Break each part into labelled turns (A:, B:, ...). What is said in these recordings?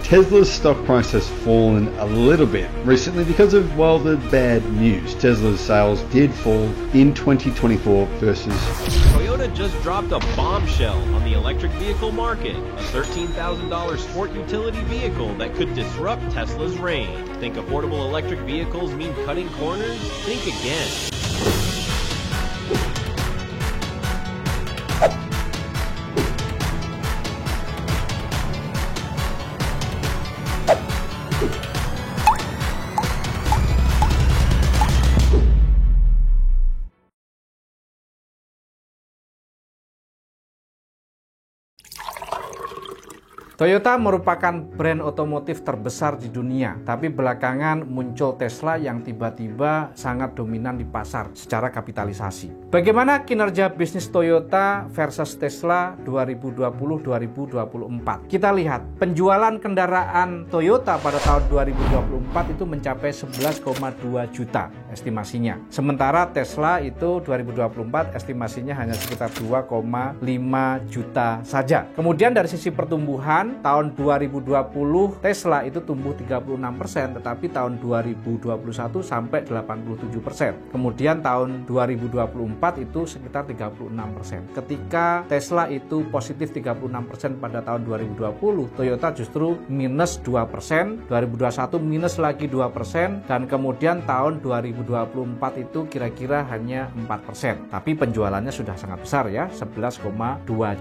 A: Tesla's stock price has fallen a little bit recently because of, well, the bad news. Tesla's sales did fall in 2024 versus...
B: Toyota just dropped a bombshell on the electric vehicle market, a $13,000 sport utility vehicle that could disrupt Tesla's reign. Think affordable electric vehicles mean cutting corners? Think again.
C: Toyota merupakan brand otomotif terbesar di dunia, tapi belakangan muncul Tesla yang tiba-tiba sangat dominan di pasar secara kapitalisasi. Bagaimana kinerja bisnis Toyota versus Tesla 2020-2024? Kita lihat, penjualan kendaraan Toyota pada tahun 2024 itu mencapai 11,2 juta estimasinya. Sementara Tesla itu 2024 estimasinya hanya sekitar 2,5 juta saja. Kemudian dari sisi pertumbuhan, tahun 2020 Tesla itu tumbuh 36%, tetapi tahun 2021 sampai 87%. Kemudian tahun 2024 itu sekitar 36%. Ketika Tesla itu positif 36% pada tahun 2020, Toyota justru minus 2%, 2021 minus lagi 2%, dan kemudian tahun 2024 itu kira-kira hanya 4%. Tapi penjualannya sudah sangat besar ya, 11,2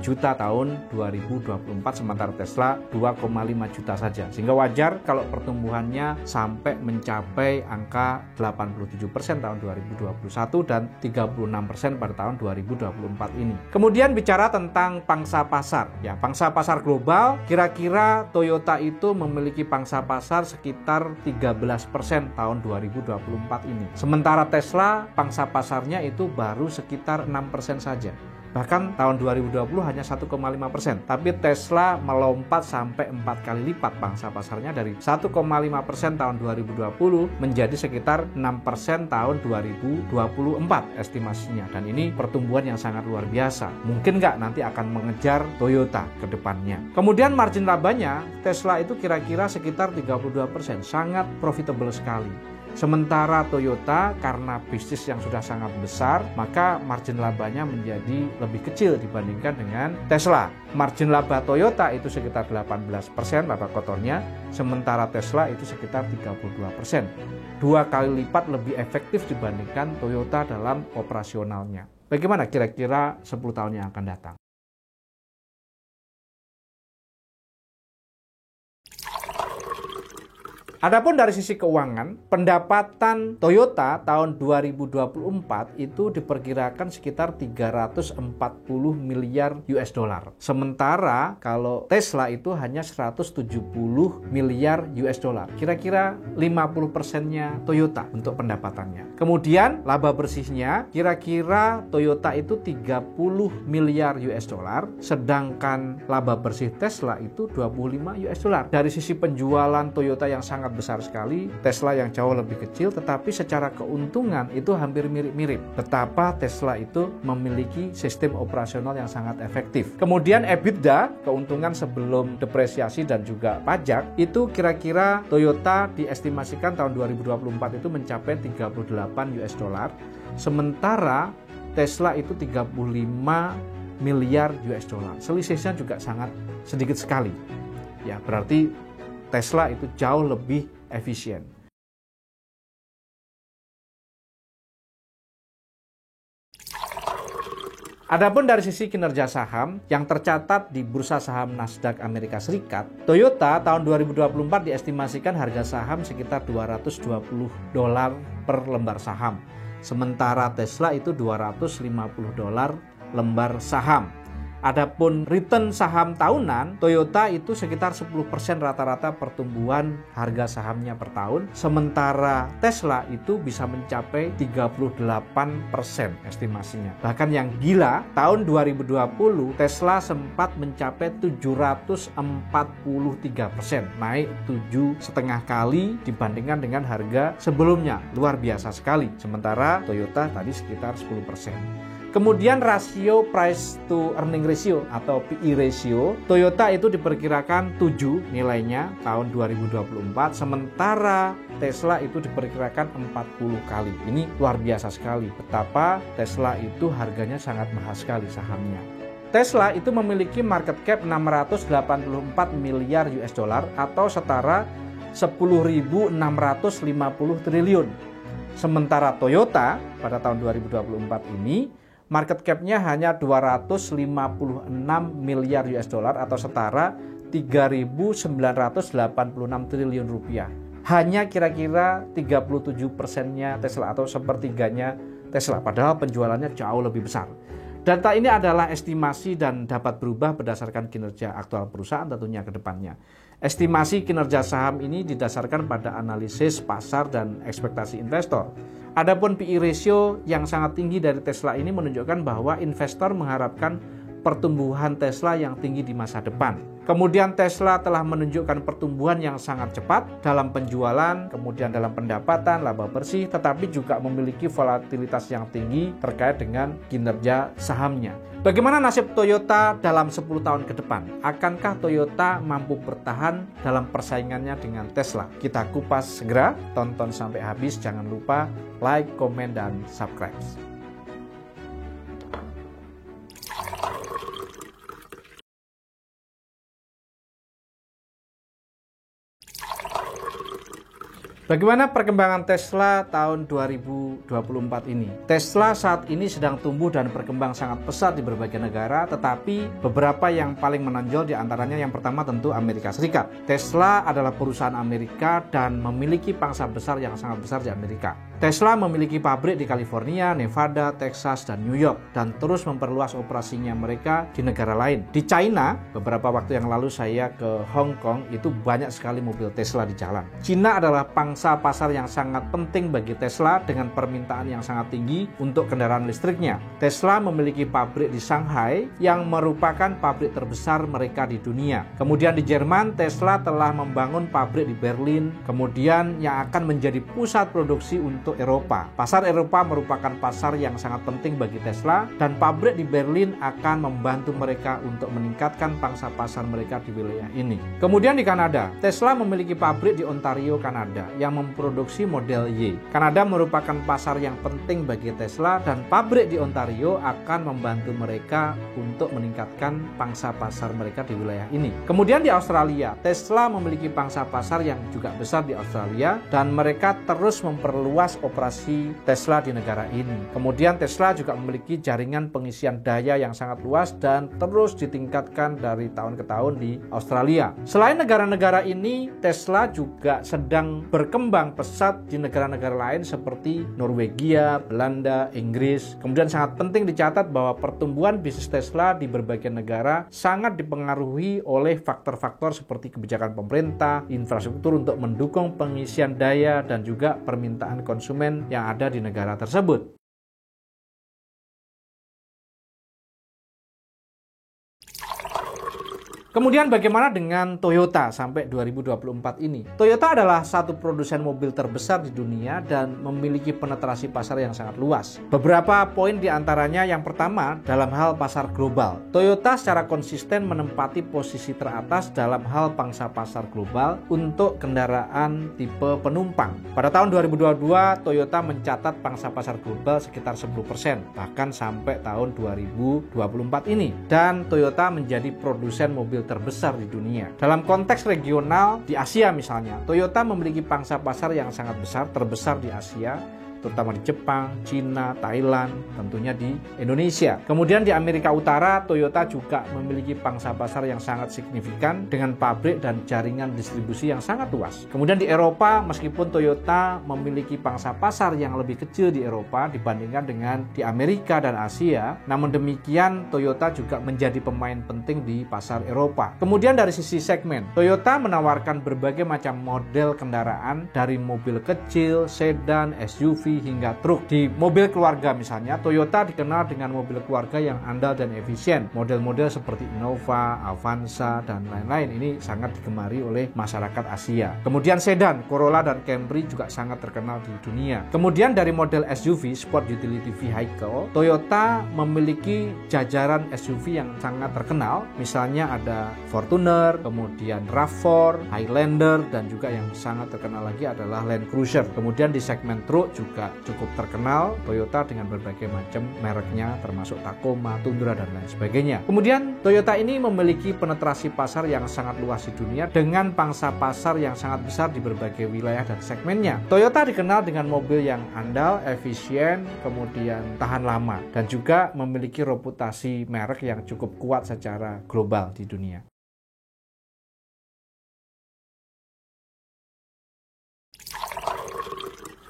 C: juta tahun 2024, sementara Tesla 2,5 juta saja. Sehingga wajar kalau pertumbuhannya sampai mencapai angka 87% tahun 2021 dan 36% pada tahun 2024 ini. Kemudian bicara tentang pangsa pasar. Ya, pangsa pasar global, kira-kira Toyota itu memiliki pangsa pasar sekitar 13% tahun 2024 ini. Sementara Tesla pangsa pasarnya itu baru sekitar 6% saja. Bahkan tahun 2020 hanya 1,5%. Tapi Tesla melompat sampai 4 kali lipat pangsa pasarnya dari 1,5% tahun 2020 menjadi sekitar 6% tahun 2024 estimasinya. Dan ini pertumbuhan yang sangat luar biasa. Mungkin nggak nanti akan mengejar Toyota ke depannya. Kemudian margin labanya Tesla itu kira-kira sekitar 32%. Sangat profitable sekali. Sementara Toyota karena bisnis yang sudah sangat besar, maka margin labanya menjadi lebih kecil dibandingkan dengan Tesla. Margin laba Toyota itu sekitar 18% laba kotornya, sementara Tesla itu sekitar 32%. 2 kali lipat lebih efektif dibandingkan Toyota dalam operasionalnya. Bagaimana kira-kira 10 tahun yang akan datang? Adapun dari sisi keuangan, pendapatan Toyota tahun 2024 itu diperkirakan sekitar 340 miliar US dollar. Sementara kalau Tesla itu hanya 170 miliar US dollar. Kira-kira 50%-nya Toyota untuk pendapatannya. Kemudian laba bersihnya kira-kira Toyota itu 30 miliar US dollar, sedangkan laba bersih Tesla itu 25 US dollar. Dari sisi penjualan Toyota yang sangat besar sekali, Tesla yang jauh lebih kecil, tetapi secara keuntungan itu hampir mirip-mirip. Betapa Tesla itu memiliki sistem operasional yang sangat efektif. Kemudian EBITDA, keuntungan sebelum depresiasi dan juga pajak, itu kira-kira Toyota diestimasikan tahun 2024 itu mencapai 38 US dollar, sementara Tesla itu 35 miliar US dollar. Selisihnya juga sangat sedikit sekali. Ya, berarti Tesla itu jauh lebih efisien. Adapun dari sisi kinerja saham yang tercatat di bursa saham Nasdaq Amerika Serikat, Toyota tahun 2024 diestimasikan harga saham sekitar $220 per lembar saham. Sementara Tesla itu $250 lembar saham. Adapun return saham tahunan, Toyota itu sekitar 10% rata-rata pertumbuhan harga sahamnya per tahun. Sementara Tesla itu bisa mencapai 38% estimasinya. Bahkan yang gila, tahun 2020 Tesla sempat mencapai 743%. Naik 7,5 kali dibandingkan dengan harga sebelumnya. Luar biasa sekali. Sementara Toyota tadi sekitar 10%. Kemudian rasio price to earning ratio atau PE ratio, Toyota itu diperkirakan 7 nilainya tahun 2024, sementara Tesla itu diperkirakan 40 kali. Ini luar biasa sekali betapa Tesla itu harganya sangat mahal sekali sahamnya. Tesla itu memiliki market cap 684 miliar US dollar atau setara 10.650 triliun. Sementara Toyota pada tahun 2024 ini market cap-nya hanya 256 miliar US dollar atau setara 3.986 triliun rupiah. Hanya kira-kira 37%-nya Tesla atau sepertiganya Tesla, padahal penjualannya jauh lebih besar. Data ini adalah estimasi dan dapat berubah berdasarkan kinerja aktual perusahaan tentunya ke depannya. Estimasi kinerja saham ini didasarkan pada analisis pasar dan ekspektasi investor. Adapun PE ratio yang sangat tinggi dari Tesla ini menunjukkan bahwa investor mengharapkan pertumbuhan Tesla yang tinggi di masa depan. Kemudian Tesla telah menunjukkan pertumbuhan yang sangat cepat dalam penjualan, kemudian dalam pendapatan, laba bersih, tetapi juga memiliki volatilitas yang tinggi terkait dengan kinerja sahamnya. Bagaimana nasib Toyota dalam 10 tahun ke depan? Akankah Toyota mampu bertahan dalam persaingannya dengan Tesla? Kita kupas segera, tonton sampai habis, jangan lupa like, komen, dan subscribe. Bagaimana perkembangan Tesla tahun 2024 ini? Tesla saat ini sedang tumbuh dan berkembang sangat pesat di berbagai negara, tetapi beberapa yang paling menonjol di antaranya yang pertama tentu Amerika Serikat. Tesla adalah perusahaan Amerika dan memiliki pangsa besar yang sangat besar di Amerika. Tesla memiliki pabrik di California, Nevada, Texas, dan New York dan terus memperluas operasinya mereka di negara lain. Di China, beberapa waktu yang lalu saya ke Hong Kong, itu banyak sekali mobil Tesla di jalan. China adalah pangsa pasar yang sangat penting bagi Tesla dengan permintaan yang sangat tinggi untuk kendaraan listriknya. Tesla memiliki pabrik di Shanghai yang merupakan pabrik terbesar mereka di dunia. Kemudian di Jerman, Tesla telah membangun pabrik di Berlin, kemudian yang akan menjadi pusat produksi untuk Eropa. Pasar Eropa merupakan pasar yang sangat penting bagi Tesla dan pabrik di Berlin akan membantu mereka untuk meningkatkan pangsa pasar mereka di wilayah ini. Kemudian di Kanada, Tesla memiliki pabrik di Ontario, Kanada yang memproduksi model Y. Kanada merupakan pasar yang penting bagi Tesla dan pabrik di Ontario akan membantu mereka untuk meningkatkan pangsa pasar mereka di wilayah ini. Kemudian di Australia, Tesla memiliki pangsa pasar yang juga besar di Australia dan mereka terus memperluas operasi Tesla di negara ini. Kemudian Tesla juga memiliki jaringan pengisian daya yang sangat luas dan terus ditingkatkan dari tahun ke tahun di Australia. Selain negara-negara ini, Tesla juga sedang berkembang pesat di negara-negara lain seperti Norwegia, Belanda, Inggris. Kemudian sangat penting dicatat bahwa pertumbuhan bisnis Tesla di berbagai negara sangat dipengaruhi oleh faktor-faktor seperti kebijakan pemerintah, infrastruktur untuk mendukung pengisian daya dan juga permintaan konsumen yang ada di negara tersebut. Kemudian bagaimana dengan Toyota sampai 2024 ini? Toyota adalah satu produsen mobil terbesar di dunia dan memiliki penetrasi pasar yang sangat luas. Beberapa poin diantaranya yang pertama dalam hal pasar global. Toyota secara konsisten menempati posisi teratas dalam hal pangsa pasar global untuk kendaraan tipe penumpang. Pada tahun 2022, Toyota mencatat pangsa pasar global sekitar 10%, bahkan sampai tahun 2024 ini. Dan Toyota menjadi produsen mobil terbesar di dunia. Dalam konteks regional, di Asia misalnya, Toyota memiliki pangsa pasar yang sangat besar, terbesar di Asia, terutama di Jepang, Cina, Thailand, tentunya di Indonesia. Kemudian di Amerika Utara, Toyota juga memiliki pangsa pasar yang sangat signifikan dengan pabrik dan jaringan distribusi yang sangat luas. Kemudian di Eropa, meskipun Toyota memiliki pangsa pasar yang lebih kecil di Eropa dibandingkan dengan di Amerika dan Asia, namun demikian Toyota juga menjadi pemain penting di pasar Eropa. Kemudian dari sisi segmen, Toyota menawarkan berbagai macam model kendaraan dari mobil kecil, sedan, SUV, SUV hingga truk. Di mobil keluarga misalnya, Toyota dikenal dengan mobil keluarga yang andal dan efisien. Model-model seperti Innova, Avanza, dan lain-lain ini sangat digemari oleh masyarakat Asia. Kemudian sedan, Corolla dan Camry juga sangat terkenal di dunia. Kemudian dari model SUV, Sport Utility Vehicle, Toyota memiliki jajaran SUV yang sangat terkenal. Misalnya ada Fortuner, kemudian RAV4, Highlander, dan juga yang sangat terkenal lagi adalah Land Cruiser. Kemudian di segmen truk juga cukup terkenal Toyota dengan berbagai macam mereknya, termasuk Tacoma, Tundra, dan lain sebagainya. Kemudian Toyota ini memiliki penetrasi pasar yang sangat luas di dunia dengan pangsa pasar yang sangat besar di berbagai wilayah dan segmennya. Toyota dikenal dengan mobil yang andal, efisien, kemudian tahan lama, dan juga memiliki reputasi merek yang cukup kuat secara global di dunia.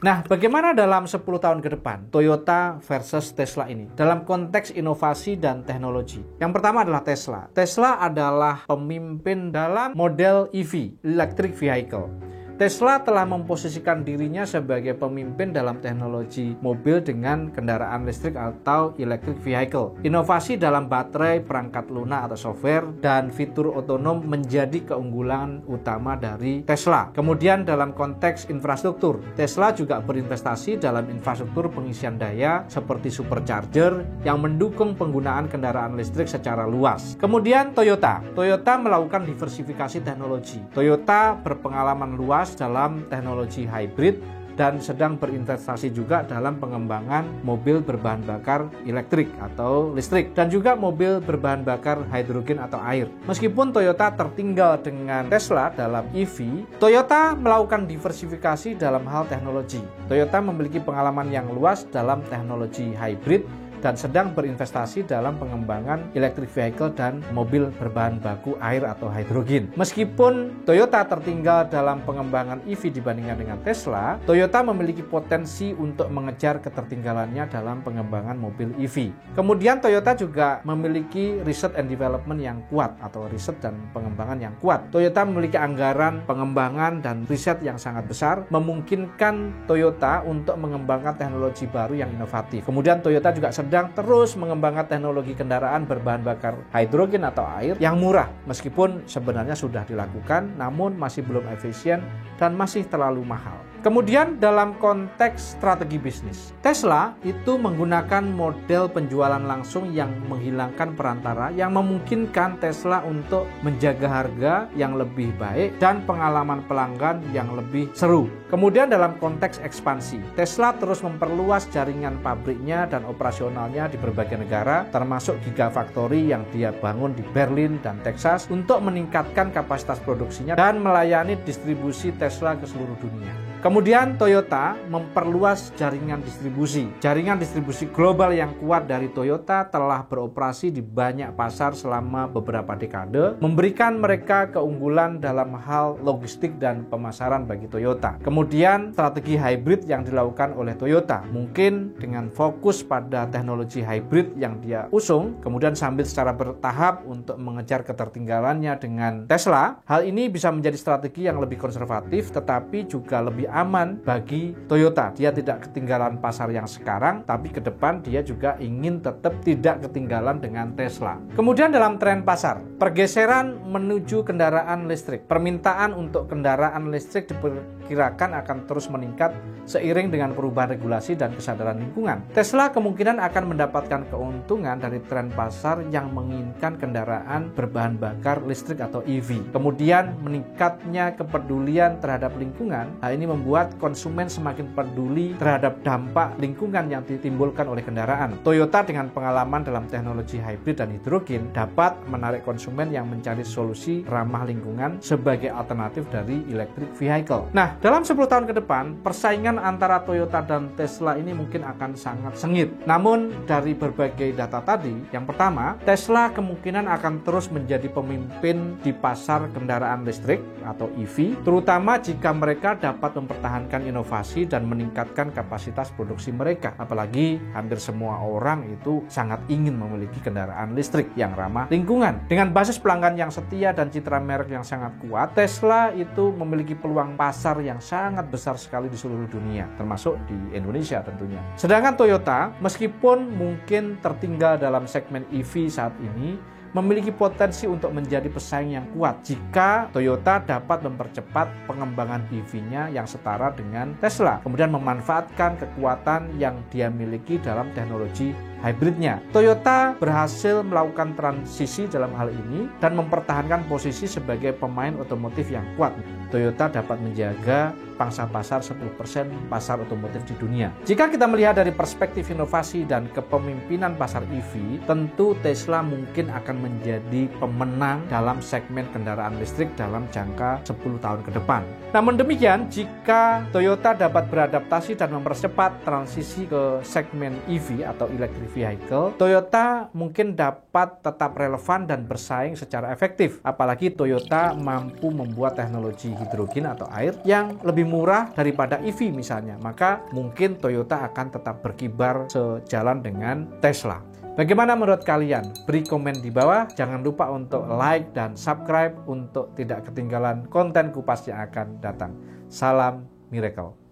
C: Nah, bagaimana dalam 10 tahun ke depan Toyota versus Tesla ini dalam konteks inovasi dan teknologi? Yang pertama adalah Tesla. Tesla adalah pemimpin dalam model EV, electric vehicle. Tesla telah memposisikan dirinya sebagai pemimpin dalam teknologi mobil dengan kendaraan listrik atau electric vehicle. Inovasi dalam baterai, perangkat lunak atau software, dan fitur otonom menjadi keunggulan utama dari Tesla. Kemudian dalam konteks infrastruktur, Tesla juga berinvestasi dalam infrastruktur pengisian daya seperti supercharger yang mendukung penggunaan kendaraan listrik secara luas. Kemudian Toyota melakukan diversifikasi teknologi. Toyota berpengalaman luas dalam teknologi hybrid dan sedang berinvestasi juga dalam pengembangan mobil berbahan bakar elektrik atau listrik dan juga mobil berbahan bakar hidrogen atau air. Meskipun Toyota tertinggal dengan Tesla dalam EV, Toyota melakukan diversifikasi dalam hal teknologi. Toyota memiliki pengalaman yang luas dalam teknologi hybrid dan sedang berinvestasi dalam pengembangan electric vehicle dan mobil berbahan baku air atau hidrogen. Meskipun Toyota tertinggal dalam pengembangan EV dibandingkan dengan Tesla, Toyota memiliki potensi untuk mengejar ketertinggalannya dalam pengembangan mobil EV. Kemudian Toyota juga memiliki research and development yang kuat atau riset dan pengembangan yang kuat. Toyota memiliki anggaran pengembangan dan riset yang sangat besar, memungkinkan Toyota untuk mengembangkan teknologi baru yang inovatif. Kemudian Toyota juga sedang terus mengembangkan teknologi kendaraan berbahan bakar hidrogen atau air yang murah, meskipun sebenarnya sudah dilakukan namun masih belum efisien dan masih terlalu mahal. Kemudian dalam konteks strategi bisnis, Tesla itu menggunakan model penjualan langsung yang menghilangkan perantara yang memungkinkan Tesla untuk menjaga harga yang lebih baik dan pengalaman pelanggan yang lebih seru. Kemudian dalam konteks ekspansi, Tesla terus memperluas jaringan pabriknya dan operasionalnya di berbagai negara, termasuk Gigafactory yang dia bangun di Berlin dan Texas untuk meningkatkan kapasitas produksinya dan melayani distribusi Tesla ke seluruh dunia. Kemudian Toyota memperluas jaringan distribusi. Jaringan distribusi global yang kuat dari Toyota telah beroperasi di banyak pasar selama beberapa dekade, memberikan mereka keunggulan dalam hal logistik dan pemasaran bagi Toyota. Kemudian strategi hybrid yang dilakukan oleh Toyota, mungkin dengan fokus pada teknologi hybrid yang dia usung, kemudian sambil secara bertahap untuk mengejar ketertinggalannya dengan Tesla. Hal ini bisa menjadi strategi yang lebih konservatif tetapi juga lebih aman bagi Toyota. Dia tidak ketinggalan pasar yang sekarang, tapi ke depan dia juga ingin tetap tidak ketinggalan dengan Tesla. Kemudian dalam tren pasar, pergeseran menuju kendaraan listrik. Permintaan untuk kendaraan listrik diperkirakan akan terus meningkat seiring dengan perubahan regulasi dan kesadaran lingkungan. Tesla kemungkinan akan mendapatkan keuntungan dari tren pasar yang menginginkan kendaraan berbahan bakar listrik atau EV. Kemudian meningkatnya kepedulian terhadap lingkungan. Hal ini membuat konsumen semakin peduli terhadap dampak lingkungan yang ditimbulkan oleh kendaraan. Toyota dengan pengalaman dalam teknologi hybrid dan hidrogen dapat menarik konsumen yang mencari solusi ramah lingkungan sebagai alternatif dari electric vehicle. Nah, dalam 10 tahun ke depan, persaingan antara Toyota dan Tesla ini mungkin akan sangat sengit. Namun, dari berbagai data tadi, yang pertama, Tesla kemungkinan akan terus menjadi pemimpin di pasar kendaraan listrik atau EV, terutama jika mereka dapat mempertahankan inovasi dan meningkatkan kapasitas produksi mereka. Apalagi hampir semua orang itu sangat ingin memiliki kendaraan listrik yang ramah lingkungan. Dengan basis pelanggan yang setia dan citra merek yang sangat kuat, Tesla itu memiliki peluang pasar yang sangat besar sekali di seluruh dunia, termasuk di Indonesia tentunya. Sedangkan Toyota, meskipun mungkin tertinggal dalam segmen EV saat ini, memiliki potensi untuk menjadi pesaing yang kuat jika Toyota dapat mempercepat pengembangan EV-nya yang setara dengan Tesla, kemudian memanfaatkan kekuatan yang dia miliki dalam teknologi hybridnya. Toyota berhasil melakukan transisi dalam hal ini dan mempertahankan posisi sebagai pemain otomotif yang kuat. Toyota dapat menjaga pangsa pasar 10% pasar otomotif di dunia. Jika kita melihat dari perspektif inovasi dan kepemimpinan pasar EV, tentu Tesla mungkin akan menjadi pemenang dalam segmen kendaraan listrik dalam jangka 10 tahun ke depan. Namun demikian, jika Toyota dapat beradaptasi dan mempercepat transisi ke segmen EV atau electric vehicle, Toyota mungkin dapat tetap relevan dan bersaing secara efektif. Apalagi Toyota mampu membuat teknologi hidrogen atau air yang lebih murah daripada EV misalnya, maka mungkin Toyota akan tetap berkibar sejalan dengan Tesla. Bagaimana menurut kalian? Beri komen di bawah. Jangan lupa untuk like dan subscribe untuk tidak ketinggalan konten kupas yang akan datang. Salam Miracle.